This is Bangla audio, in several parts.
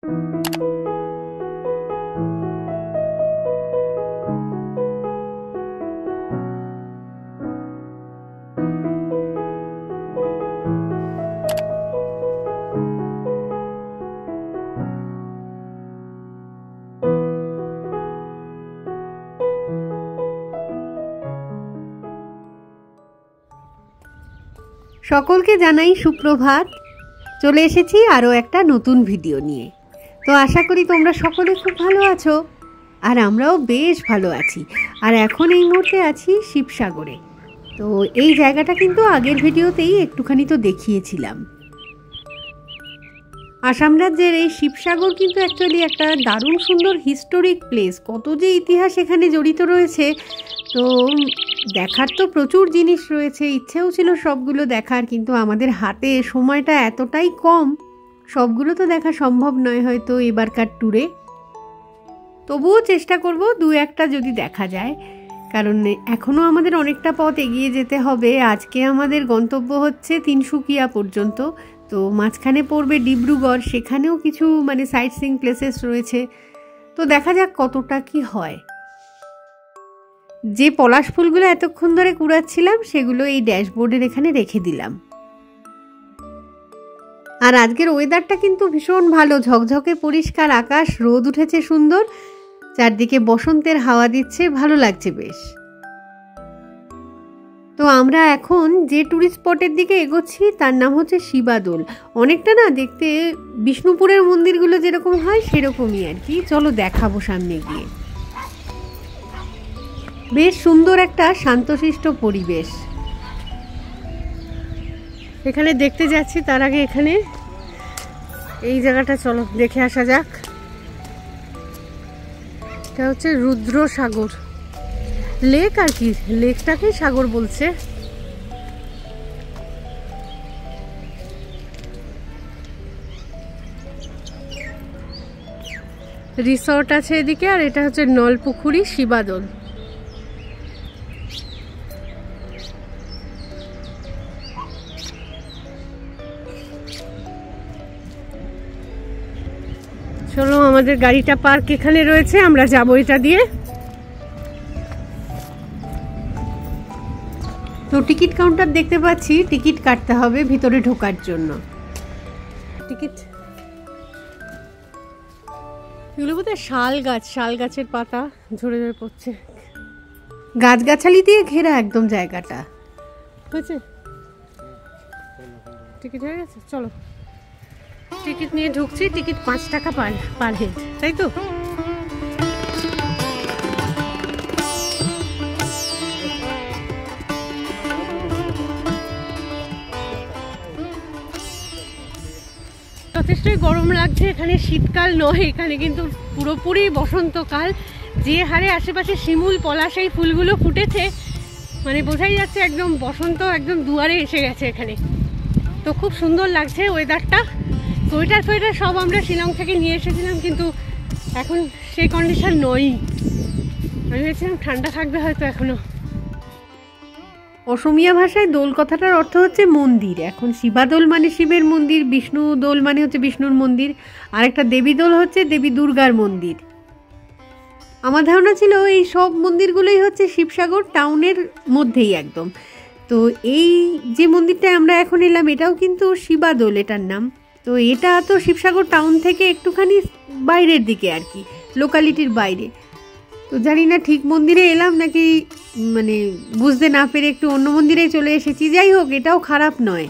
সকলকে জানাই সুপ্রভাত। চলে এসেছি আরও একটা নতুন ভিডিও নিয়ে। তো আশা করি তোমরা সকলে খুব ভালো আছো, আর আমরাও বেশ ভালো আছি। আর এখন এই মুহূর্তে আছি শিবসাগরে। তো এই জায়গাটা কিন্তু আগের ভিডিওতেই একটুখানি তো দেখিয়েছিলাম। আসাম রাজ্যের এই শিবসাগর কিন্তু অ্যাকচুয়ালি একটা দারুণ সুন্দর হিস্টোরিক প্লেস। কত যে ইতিহাস এখানে জড়িত রয়েছে, তো দেখার তো প্রচুর জিনিস রয়েছে। ইচ্ছেও ছিল সবগুলো দেখার, কিন্তু আমাদের হাতে সময়টা এতটাই কম, সবগুলো তো দেখা সম্ভব নয় হয়তো এবারকার ট্যুরে। তবুও চেষ্টা করব দু একটা যদি দেখা যায়, কারণ এখনও আমাদের অনেকটা পথ এগিয়ে যেতে হবে। আজকে আমাদের গন্তব্য হচ্ছে তিনসুকিয়া পর্যন্ত। তো মাঝখানে পড়বে ডিব্রুগড়, সেখানেও কিছু সাইট সিইং প্লেসেস রয়েছে। তো দেখা যাক কতটা কি হয়। যে পলাশ ফুলগুলো এতক্ষণ ধরে কুড়াচ্ছিলাম সেগুলো এই ড্যাশবোর্ডের এখানে রেখে দিলাম। আর আজকের ওয়েদারটা কিন্তু ভীষণ ভালো, ঝকঝকে পরিষ্কার আকাশ, রোদ উঠেছে সুন্দর, চারদিকে বসন্তের হাওয়া দিচ্ছে, ভালো লাগছে বেশ। তো আমরা এখন যে ট্যুরিস্ট স্পটের দিকে এগোচ্ছি তার নাম হচ্ছে শিবাদোল। অনেকটা না দেখতে বিষ্ণুপুরের মন্দিরগুলো যেরকম হয় সেরকমই আর কি। চলো দেখাবো সামনে গিয়ে। বেশ সুন্দর একটা শান্তশিষ্ট পরিবেশ এখানে দেখতে যাচ্ছি। তার আগে এখানে এই জায়গাটা চলো দেখে আসা যাক। এটা হচ্ছে রুদ্র সাগর লেক আর কি, লেকটাকে সাগর বলছে। রিসর্ট আছে এদিকে, আর এটা হচ্ছে নলপুকুরি শিবাদোল। চলো, আমাদের গাড়িটা পার্ক এখানে রয়েছে, আমরা যাবো এটা দিয়ে। তো টিকিট কাউন্টার দেখতে পাচ্ছি, টিকিট কাটতে হবে ভিতরে ঢোকার জন্য। টিকিট এগুলো বোধহয় শাল গাছ, শাল গাছের পাতা ঝরে ঝরে পড়ছে। গাছগাছালি দিয়ে ঘেরা একদম জায়গাটা। হয়েছে, টিকিট হয়ে গেছে। চলো টিকিট নিয়ে ঢুকছি। টিকিট 5 টাকা পার হেড, তাই তো? যথেষ্টই গরম লাগছে। এখানে শীতকাল নয়, এখানে কিন্তু পুরোপুরি বসন্তকাল। যে হারে আশেপাশে শিমুল পলাশ এই ফুলগুলো ফুটেছে, বোঝাই যাচ্ছে একদম বসন্ত একদম দুয়ারে এসে গেছে এখানে। তো খুব সুন্দর লাগছে ওয়েদারটা। সোয়েটার ফোয়েটার সব আমরা শিলং থেকে নিয়ে এসেছিলাম, কিন্তু এখন সেই কন্ডিশন নয়। আমি ভেবেছিলাম ঠান্ডা থাকবে হয়তো এখনো। অসমীয়া ভাষায় দোল কথাটার অর্থ হচ্ছে মন্দির। এখন শিবাদোল মানে শিবের মন্দির, বিষ্ণু দোল মানে হচ্ছে বিষ্ণুর মন্দির, আর একটা দেবী দোল হচ্ছে দেবী দুর্গার মন্দির। আমার ধারণা ছিল এই সব মন্দিরগুলোই হচ্ছে শিবসাগর টাউনের মধ্যেই একদম। তো এই যে মন্দিরটা আমরা এখন এলাম এটাও কিন্তু শিবাদোল এটার নাম। তো এটা তো শিবসাগর টাউন থেকে একটুখানি বাইরের দিকে আর কি, লোকালিটির বাইরে। তো জানি না ঠিক মন্দিরে এলাম নাকি বুঝতে না পেরে একটু অন্য মন্দিরে চলে এসেছি। যাই হোক, এটাও খারাপ নয়।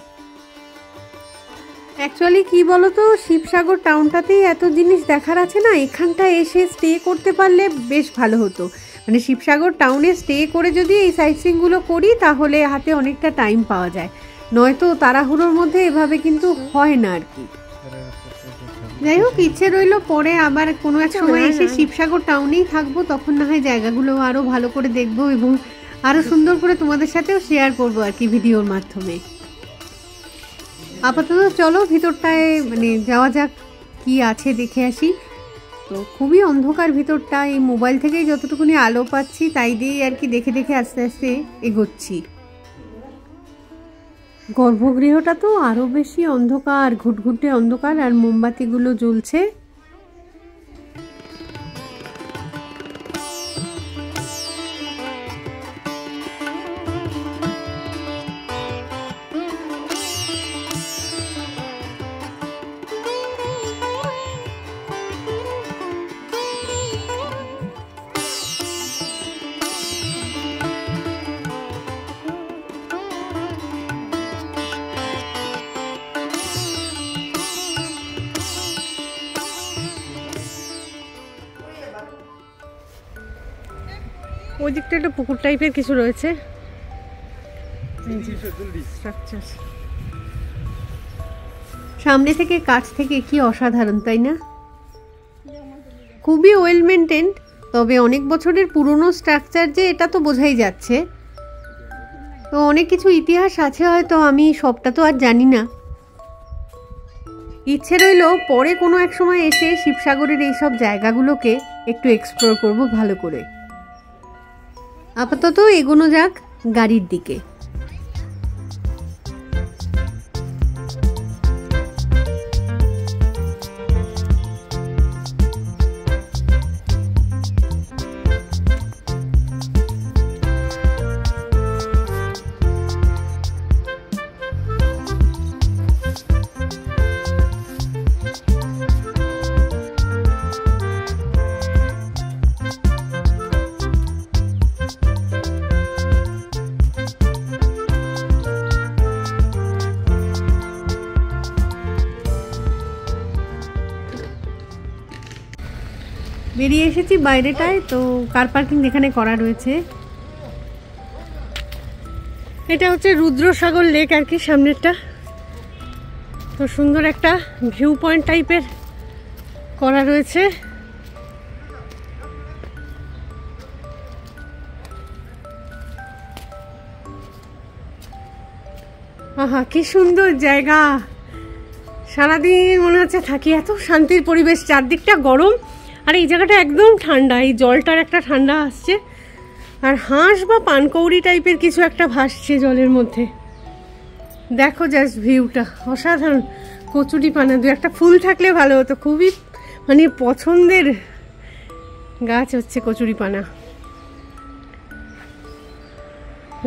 অ্যাকচুয়ালি কি বলতো, শিবসাগর টাউনটাতেই এত জিনিস দেখার আছে না, এখানটায় এসে স্টে করতে পারলে বেশ ভালো হতো। শিবসাগর টাউনে স্টে করে যদি এই সাইট সিইংগুলো করি তাহলে হাতে অনেকটা টাইম পাওয়া যায়, নয়তো তাড়াহুড়োর মধ্যে এভাবে কিন্তু হয় না আর কি। যাই হোক, ইচ্ছে রইল পরে আবার কোনো এক সময় এসে শিবসাগর টাউনেই থাকবো, তখন না হয় জায়গাগুলো আরও ভালো করে দেখবো এবং আরও সুন্দর করে তোমাদের সাথেও শেয়ার করবো আর কি ভিডিওর মাধ্যমে। আপাতত চলো ভিতরটায় যাওয়া যাক, কি আছে দেখে আসি। তো খুবই অন্ধকার ভিতরটা, এই মোবাইল থেকেই যতটুকুনি আলো পাচ্ছি তাই দিয়েই আর কি দেখে দেখে আস্তে আস্তে এগোচ্ছি। গর্ভগৃহটা তো আরও বেশি অন্ধকার, ঘুটঘুটে অন্ধকার, আর মোমবাতিগুলো জ্বলছে। ওই দিকটা একটা পুকুর টাইপের কিছু রয়েছে স্ট্রাকচার। সামনে থেকে কাছ থেকে কি অসাধারণ, তাই না? খুবই ওয়েল মেনটেন্ড, তবে অনেক বছরের পুরনো স্ট্রাকচার যে এটা তো বোঝাই যাচ্ছে। তো অনেক কিছু ইতিহাস আছে, হয়তো আমি সবটা তো আর জানি না। ইচ্ছে রইল পরে কোনো এক সময় এসে শিবসাগরের এইসব জায়গাগুলোকে একটু এক্সপ্লোর করব ভালো করে। আপাতত এগোনো যাক গাড়ির দিকে। বেরিয়ে এসেছি বাইরেটায়, তো কার পার্কিং এখানে করা রয়েছে। এটা হচ্ছে রুদ্রসাগর লেক আর কি, সামনেরটা। তো সুন্দর একটা ভিউ পয়েন্ট টাইপের করা রয়েছে। আহা, কি সুন্দর জায়গা! সারাদিন মনে হচ্ছে থাকি, এত শান্তির পরিবেশ, চারদিকটা গরম আর এই জায়গাটা একদম ঠান্ডা। এই জলটার একটা ঠান্ডা আসছে, আর হাঁস বা পানকৌড়ি টাইপের কিছু একটা ভাসছে জলের মধ্যে। দেখো জাস্ট ভিউটা অসাধারণ। কচুরি পানা, দু একটা ফুল থাকলে ভালো হতো, খুবই মানে পছন্দের গাছ হচ্ছে কচুরি পানা।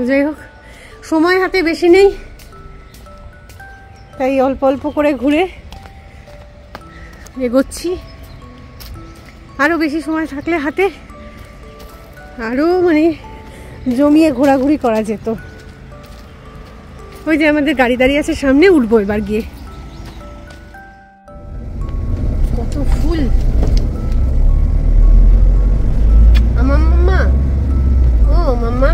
যাই হোক, সময় হাতে বেশি নেই, তাই অল্প অল্প করে ঘুরে এগোচ্ছি। আরও বেশি সময় থাকলে হাতে আরও মানে জমিয়ে ঘোরাঘুরি করা যেত। ওই যে আমাদের গাড়ি দাঁড়িয়ে আছে সামনে, উঠবো এবার গিয়ে। কত ফুল! আমার মাম্মা, ও মাম্মা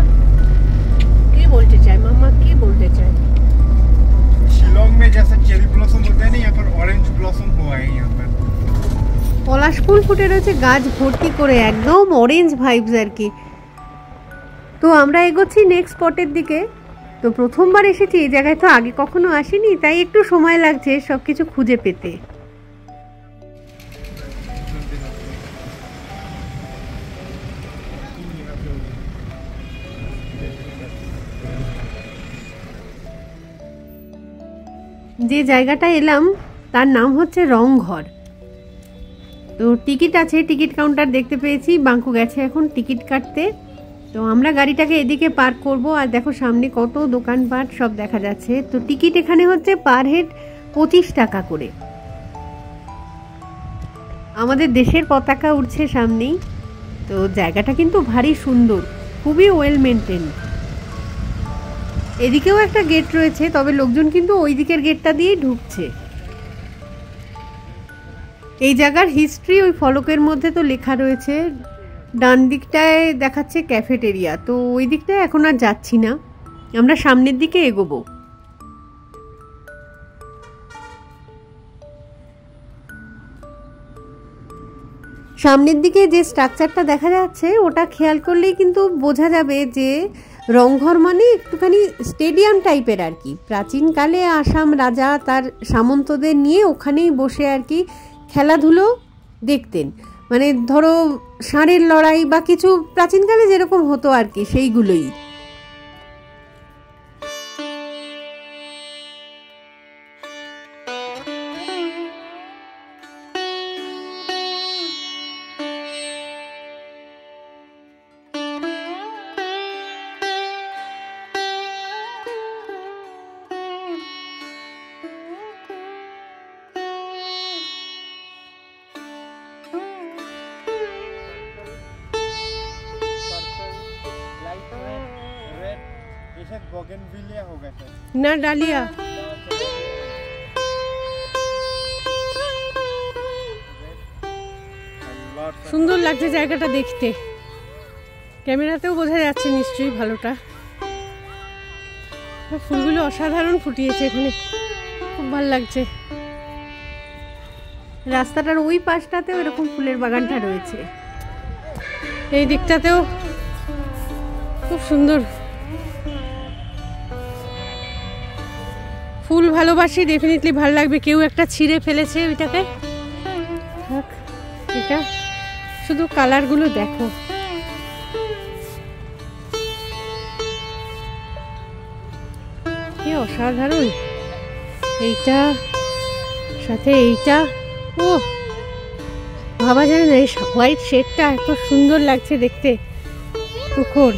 কি বলতে চায়? মাম্মা কি বলতে চায়? शिलोंग में जैसा चेरी ब्लॉसम होता है ना, यहाँ पर ऑरेंज ब्लॉसम हुआ है यहाँ पर। পলাশ ফুল ফুটে রয়েছে গাছ ভর্তি করে, একদম অরেঞ্জ ভাইবস আর কি। তো আমরা এগোচ্ছি নেক্সট স্পটের দিকে। তো প্রথমবার এসেছি এই জায়গায়, তো আগে কখনো আসিনি, তাই একটু সময় লাগছে সব কিছু খুঁজে পেতে। যে জায়গাটা এলাম তার নাম হচ্ছে রংঘর। তো টিকিট আছে, টিকিট কাউন্টার দেখতে পেয়েছি, বাঙ্কু গেছে এখন টিকিট কাটতে। তো আমরা গাড়িটাকে এদিকে পার্ক করব, আর দেখো সামনে কত দোকানপাট সব দেখা যাচ্ছে। তো টিকিট এখানে হচ্ছে পার হেড 25 টাকা করে। আমাদের দেশের পতাকা উঠছে সামনেই। তো জায়গাটা কিন্তু ভারী সুন্দর, খুবই ওয়েল মেনটেন। এদিকেও একটা গেট রয়েছে, তবে লোকজন কিন্তু ওই দিকের গেটটা দিয়েই ঢুকছে। এই জায়গার হিস্ট্রি ওই ফলকের মধ্যে তো লেখা রয়েছে। ডান দিকটায় দেখাচ্ছে ক্যাফেটেরিয়া, তো ওই দিকটায় এখন আর যাচ্ছি না, আমরা সামনের দিকে এগোবো। সামনের দিকে যে স্ট্রাকচারটা দেখা যাচ্ছে ওটা খেয়াল করলেই কিন্তু বোঝা যাবে যে রংঘর মানে একটুখানি স্টেডিয়াম টাইপের আর কি। প্রাচীনকালে আসাম রাজা তার সামন্তদের নিয়ে ওখানেই বসে আর কি খেলাধুলো দেখতেন, মানে ধরো ষাঁড়ের লড়াই বা কিছু প্রাচীনকালে যেরকম হতো আর কি, সেইগুলোই। बोगनविलिया होगा सर, ना डालिया। সুন্দর লাগছে জায়গাটা দেখতে। ক্যামেরাতেও বোঝা যাচ্ছে নিশ্চয়ই ভালোটা। ফুলগুলো অসাধারণ ফুটিয়েছে এখানে, খুব ভালো লাগছে। রাস্তাটার ওই পাশটাতেও এরকম ফুলের বাগানটা রয়েছে, এই দিকটাতেও খুব সুন্দর। ফুল ভালোবাসি, ডেফিনেটলি ভালো লাগবে। কেউ একটা ছিঁড়ে ফেলেছে ওইটাকে, এটা শুধু কালারগুলো দেখো, কি অসাধারণ। এইটা সাথে এইটা, ও ভাবা যায় না এই হোয়াইট শেডটা এত সুন্দর লাগছে দেখতে, তুখোর।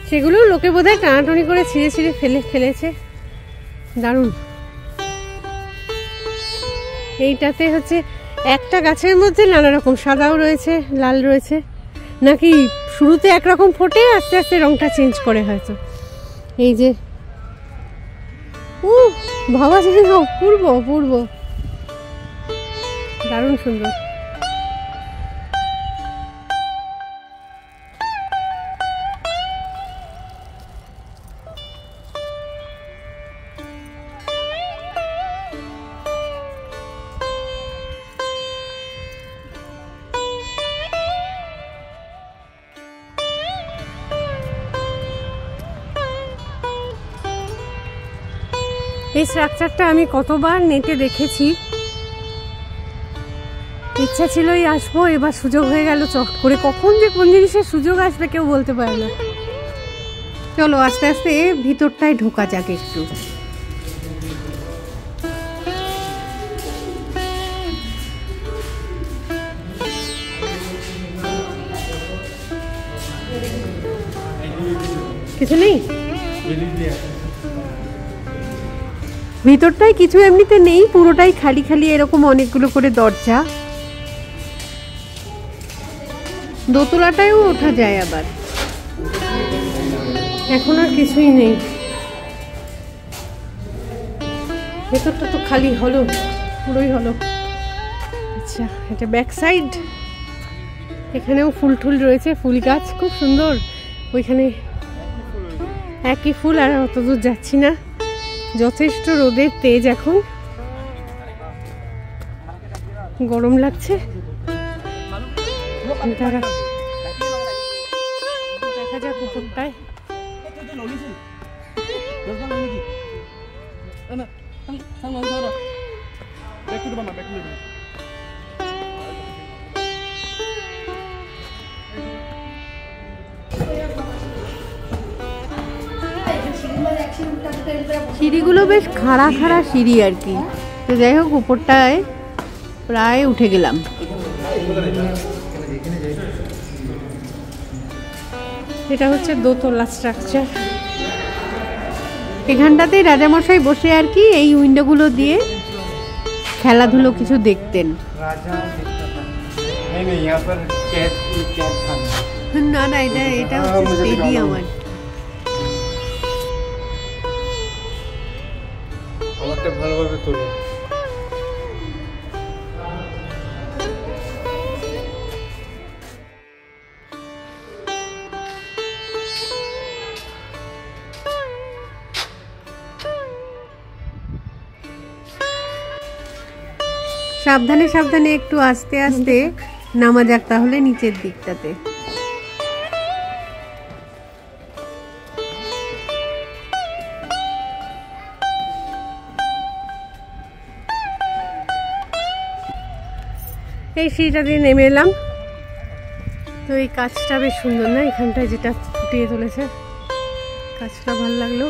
সেগুলো লোকে বোধহয় টানাটানি করে ছিঁড়ে ছিঁড়ে ফেলেছে, দারুণ। এইটাতে হচ্ছে একটা গাছের মধ্যে নানা রকম, সাদাও রয়েছে, লাল রয়েছে, নাকি শুরুতে একরকম ফোটে আস্তে আস্তে রংটা চেঞ্জ করে হয়তো। এই যে ভাবা যায় না, অপূর্ব অপূর্ব, দারুণ সুন্দর। এই স্ট্রাকচারটা আমি কতবার নেটে দেখেছি, ইচ্ছা ছিলই আসবো, এবার সুযোগ হয়ে গেল চট করে। কখন যে কোন জিনিসের সুযোগ আসবে কেউ বলতে পারে না। চলো আস্তে আস্তে ভিতরটায় ঢোকা যাক একটু। কিছু নেই ভিতরটায়, কিছু এমনিতে নেই, পুরোটাই খালি খালি, এরকম অনেকগুলো করে দরজা। দোতলাটায়ও ওঠা যায় আবার, এখন আর কিছুই নেই। ভেতরটা তো খালি হলো, পুরোই হলো। আচ্ছা, এটা ব্যাক সাইড, এখানেও ফুল টুল রয়েছে, ফুল গাছ খুব সুন্দর। ওইখানে একই ফুল, আর অত দূর যাচ্ছি না, যথেষ্ট রোদের তেজ, এখন গরম লাগছে। দেখা যাক উপরটায়। সিঁড়িগুলো বেশ খাড়া খাড়া সিঁড়ি আর কি। তো যাই হোক, উপরটায় প্রায় উঠে গেলাম। এটা হচ্ছে দোতলা স্ট্রাকচার। এখানটাতেই রাজামশাই বসে আর কি এই উইন্ডোগুলো দিয়ে খেলাধুলো কিছু দেখতেন। না না, এটা হচ্ছে স্টেডিয়াম আর কি। আমারটা ভালোভাবে তোলো। সাবধানে সাবধানে, একটু আস্তে আস্তে নামা যাক তাহলে নিচের দিকটাতে। এই সিঁড়িটা দিয়ে নেমে এলাম। তো এই কাজটা বেশ সুন্দর না, এখানটায় যেটা ফুটিয়ে তুলেছে, কাজটা ভালো লাগলো।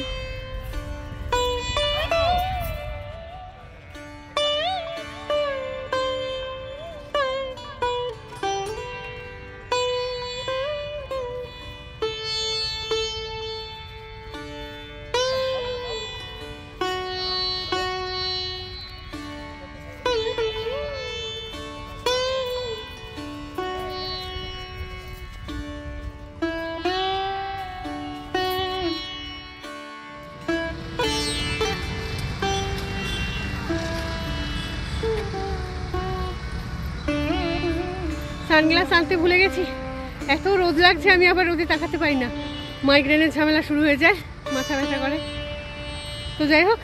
সানগ্লাস আনতে ভুলে গেছি, এত রোদ লাগছে আমি আবার রোদে তাকাতে পারি না, মাইগ্রেনের ঝামেলা শুরু হয়ে যায়, মাথা ব্যথা করে। তো যাই হোক,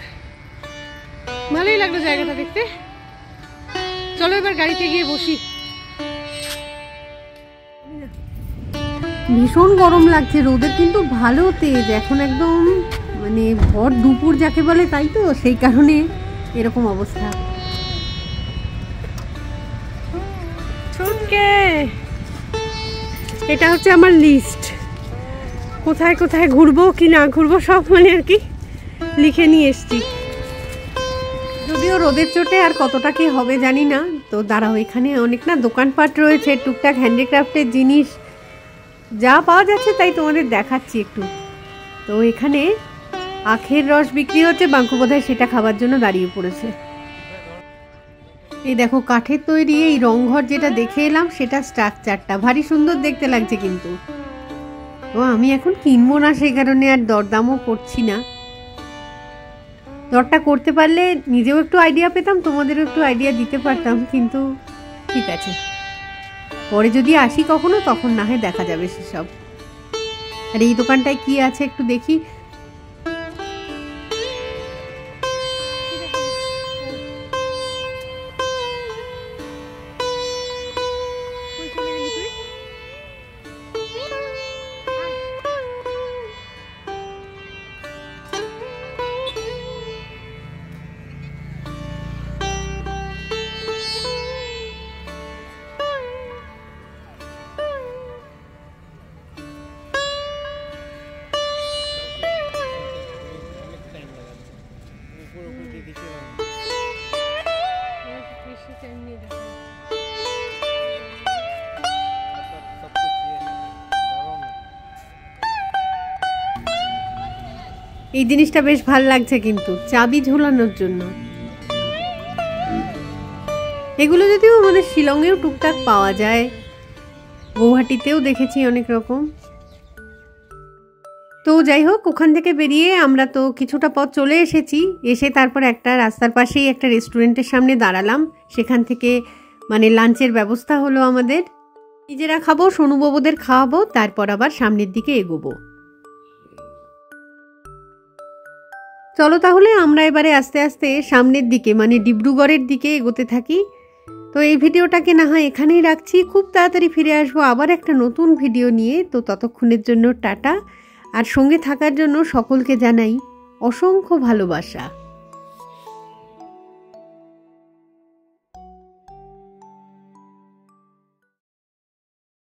ভালোই লাগলো জায়গাটা দেখতে। চলো এবার গাড়িতে গিয়ে বসি। ভীষণ গরম লাগছে, রোদের কিন্তু ভালো তেজ, এখন একদম মানে ভর দুপুর যাকে বলে, তাই তো সেই কারণে এরকম অবস্থা। এটা হচ্ছে আমার লিস্ট, কোথায় কোথায় ঘুরবো কি না ঘুরবো সব মানে আর কি লিখে নিয়ে এসছি। যদিও রোদের চোটে আর কতটা কি হবে জানি না। তো দাঁড়াও, এখানে অনেক না দোকানপাট রয়েছে, টুকটাক হ্যান্ডিক্রাফটের জিনিস যা পাওয়া যাচ্ছে তাই তোমাদের দেখাচ্ছি একটু। তো এখানে আখের রস বিক্রি হচ্ছে, বাঙ্কু বোধহয় সেটা খাবার জন্য দাঁড়িয়ে পড়েছে। এই দেখো কাঠের তৈরি এই রংঘর যেটা দেখে এলাম, সেটা স্ট্রাকচারটা ভারী সুন্দর দেখতে লাগছে কিন্তু। ও আমি এখন কিনবো না, সেই কারণে আর দরদামও করছি না। দরটা করতে পারলে নিজেও একটু আইডিয়া পেতাম, তোমাদেরও একটু আইডিয়া দিতে পারতাম, কিন্তু ঠিক আছে, পরে যদি আসি কখনো তখন না হয় দেখা যাবে সেসব। আর এই দোকানটায় কি আছে একটু দেখি। এই জিনিসটা বেশ ভাল লাগছে কিন্তু, চাবি ঝোলানোর জন্য। এগুলো যদিও মানে শিলংয়েও টুকটাক পাওয়া যায়, গৌহাটিতেও দেখেছি অনেক রকম। তো যাই হোক, ওখান থেকে বেরিয়ে আমরা তো কিছুটা পথ চলে এসেছি। এসে তারপর একটা রাস্তার পাশেই একটা রেস্টুরেন্টের সামনে দাঁড়ালাম। সেখান থেকে মানে লাঞ্চের ব্যবস্থা হলো আমাদের। নিজেরা খাবো, সোনুবাবুদের খাওয়াবো, তারপর আবার সামনের দিকে এগোবো। চলো তাহলে আমরা এবারে আস্তে আস্তে সামনের দিকে মানে ডিব্রুগড়ের দিকে এগোতে থাকি। তো এই ভিডিওটাকে না হয় এখানেই রাখছি, খুব তাড়াতাড়ি ফিরে আসবো আবার একটা নতুন ভিডিও নিয়ে। তো ততক্ষণের জন্য টাটা, আর সঙ্গে থাকার জন্য সকলকে জানাই অসংখ্য ভালোবাসা।